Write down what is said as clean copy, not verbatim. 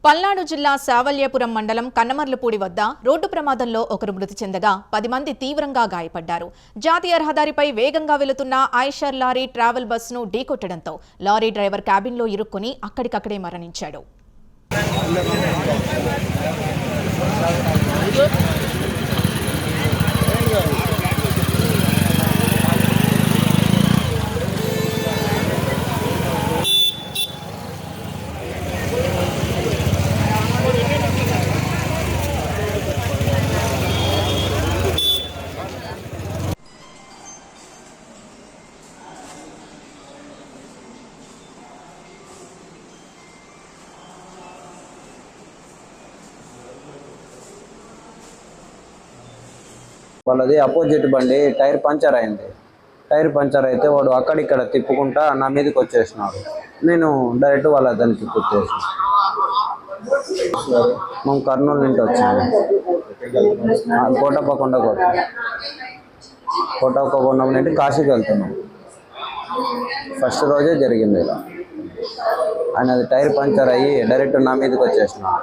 పల్నాడు జిల్లా శావల్యాపురం మండలం కన్నమర్లపూడి వద్ద రోడ్డు ప్రమాదంలో ఒకరు మృతి చెందగా 10 మంది తీవ్రంగా గాయపడ్డారు. జాతీయ రహదారిపై వేగంగా వెళుతున్న ఐషర్ లారీ ట్రావెల్ బస్సును ఢీకొట్టడంతో లారీ డ్రైవర్ క్యాబిన్లో ఇరుక్కుని అక్కడికక్కడే మరణించాడు. వాళ్ళది అపోజిట్ బండి టైర్ పంచర్ అయింది. టైర్ పంచర్ అయితే వాడు అక్కడిక్కడ తిప్పుకుంటా నా మీదకి వచ్చేసినాడు. నేను డైరెక్ట్ వాళ్ళ దానికి కుట్టేసి మేము కర్నూలు నుండి వచ్చాము. కోటప్పకొండ నుండి కాశీకి వెళ్తున్నాం. ఫస్ట్ రోజే జరిగింది ఇలా. ఆయనది టైర్ పంచర్ అయ్యి డైరెక్ట్ నా మీదకి వచ్చేసినాడు.